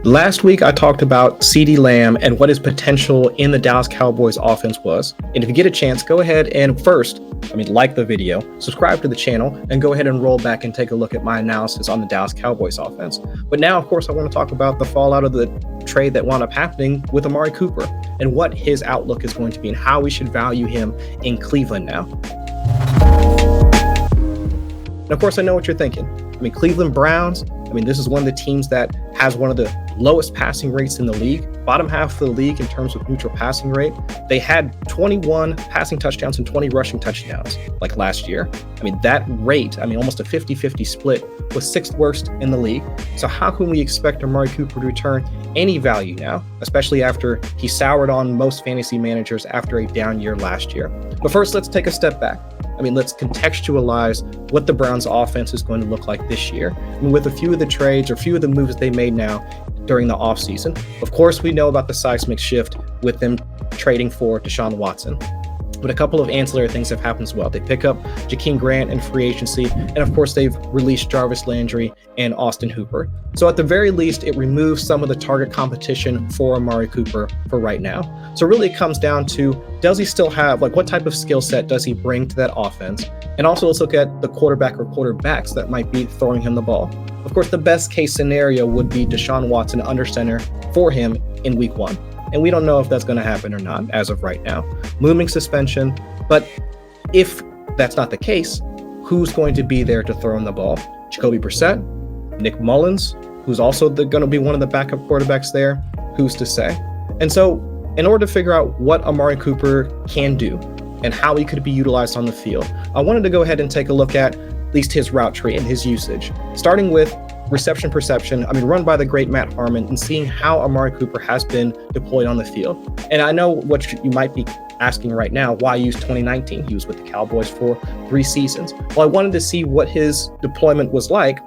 Last week, I talked about CeeDee Lamb and what his potential in the Dallas Cowboys offense was. And if you get a chance, go ahead and like the video, subscribe to the channel, and go ahead and roll back and take a look at my analysis on the Dallas Cowboys offense. But now, of course, I want to talk about the fallout of the trade that wound up happening with Amari Cooper and what his outlook is going to be and how we should value him in Cleveland now. And of course, I know what you're thinking. Cleveland Browns, this is one of the teams that has one of the lowest passing rates in the league, bottom half of the league in terms of neutral passing rate. They had 21 passing touchdowns and 20 rushing touchdowns like last year. That rate, almost a 50-50 split, was sixth worst in the league. So how can we expect Amari Cooper to return any value now, especially after he soured on most fantasy managers after a down year last year? But first, let's take a step back. Let's contextualize what the Browns offense is going to look like this year. With a few of the trades or few of the moves they made now during the offseason. Of course, we know about the seismic shift with them trading for Deshaun Watson. But a couple of ancillary things have happened as well. They pick up Jakeem Grant in free agency, and of course they've released Jarvis Landry and Austin Hooper. So at the very least, it removes some of the target competition for Amari Cooper for right now. So really it comes down to, does he still have, what type of skill set does he bring to that offense? And also let's look at the quarterback or quarterbacks that might be throwing him the ball. Of course, the best case scenario would be Deshaun Watson under center for him in week 1. And we don't know if that's going to happen or not as of right now. Looming suspension. But if that's not the case, who's going to be there to throw in the ball? Jacoby Brissett, Nick Mullins, who's also going to be one of the backup quarterbacks there. Who's to say? And so in order to figure out what Amari Cooper can do and how he could be utilized on the field, I wanted to go ahead and take a look at least his route tree and his usage, starting with reception perception, run by the great Matt Harmon, and seeing how Amari Cooper has been deployed on the field. And I know what you might be asking right now, why use 2019? He was with the Cowboys for 3 seasons. Well, I wanted to see what his deployment was like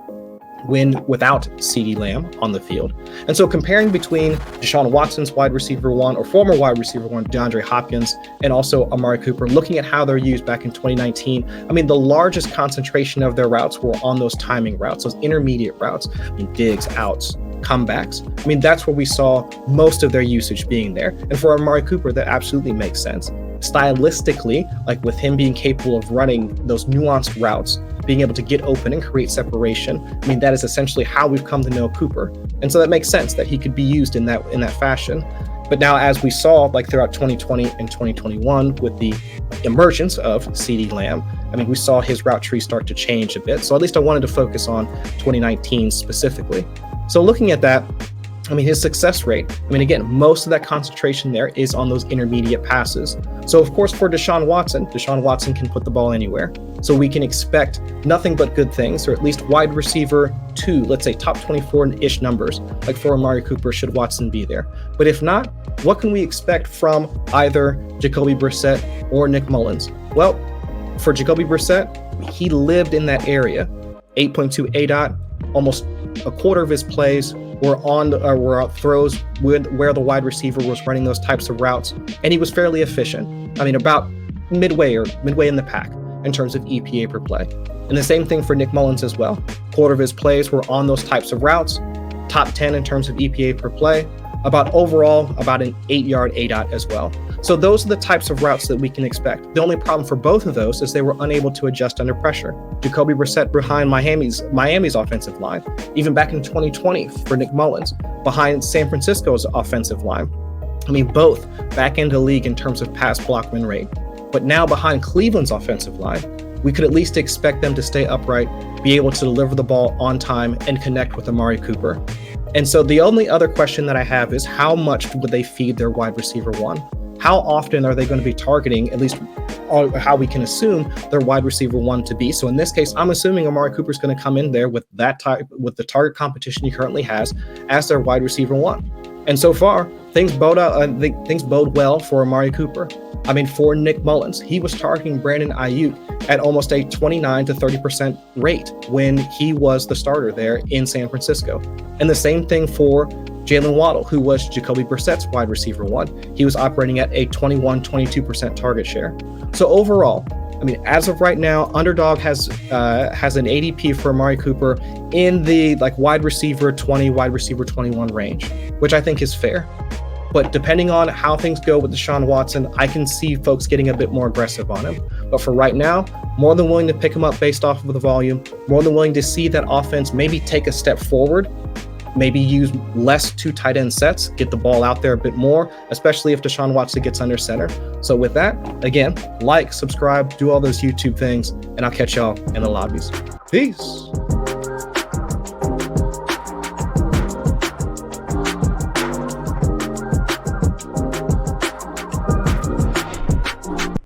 without CeeDee Lamb on the field. And so comparing between Deshaun Watson's wide receiver 1 or former wide receiver 1, DeAndre Hopkins, and also Amari Cooper, looking at how they're used back in 2019, the largest concentration of their routes were on those timing routes, those intermediate routes, digs, outs, comebacks. That's where we saw most of their usage being there. And for Amari Cooper, that absolutely makes sense. Stylistically, with him being capable of running those nuanced routes, being able to get open and create separation, that is essentially how we've come to know Cooper. And so that makes sense that he could be used in that fashion. But now, as we saw throughout 2020 and 2021 with the emergence of CeeDee Lamb, we saw his route tree start to change a bit. So at least I wanted to focus on 2019 specifically. So looking at that, his success rate, again, most of that concentration there is on those intermediate passes. So of course, for Deshaun Watson can put the ball anywhere. So we can expect nothing but good things, or at least wide receiver 2, let's say top 24-ish numbers, for Amari Cooper should Watson be there. But if not, what can we expect from either Jacoby Brissett or Nick Mullins? Well, for Jacoby Brissett, he lived in that area, 8.2 ADOT, almost a quarter of his plays were throws where the wide receiver was running those types of routes, and he was fairly efficient. About midway in the pack in terms of EPA per play. And the same thing for Nick Mullins as well. Quarter of his plays were on those types of routes, top 10 in terms of EPA per play, about an 8-yard ADOT as well. So those are the types of routes that we can expect. The only problem for both of those is they were unable to adjust under pressure. Jacoby Brissett behind Miami's offensive line, even back in 2020 for Nick Mullins, behind San Francisco's offensive line. Both back into the league in terms of pass block win rate. But now behind Cleveland's offensive line, we could at least expect them to stay upright, be able to deliver the ball on time, and connect with Amari Cooper. And so the only other question that I have is, how much would they feed their wide receiver 1? How often are they going to be targeting, at least how we can assume, their wide receiver 1 to be? So in this case, I'm assuming Amari Cooper is going to come in there with the target competition he currently has as their wide receiver 1. And so far, things bode well for Amari Cooper. For Nick Mullins, he was targeting Brandon Ayuk at almost a 29 to 30% rate when he was the starter there in San Francisco. And the same thing for Jalen Waddle, who was Jacoby Brissett's wide receiver 1. He was operating at a 21-22% target share. So overall, I mean, as of right now, Underdog has an ADP for Amari Cooper in the like wide receiver 20, wide receiver 21 range, which I think is fair. But depending on how things go with Deshaun Watson, I can see folks getting a bit more aggressive on him. But for right now, more than willing to pick him up based off of the volume, more than willing to see that offense maybe take a step forward, maybe use less 2 tight end sets, get the ball out there a bit more, especially if Deshaun Watson gets under center. So with that, again, like, subscribe, do all those YouTube things, and I'll catch y'all in the lobbies. Peace.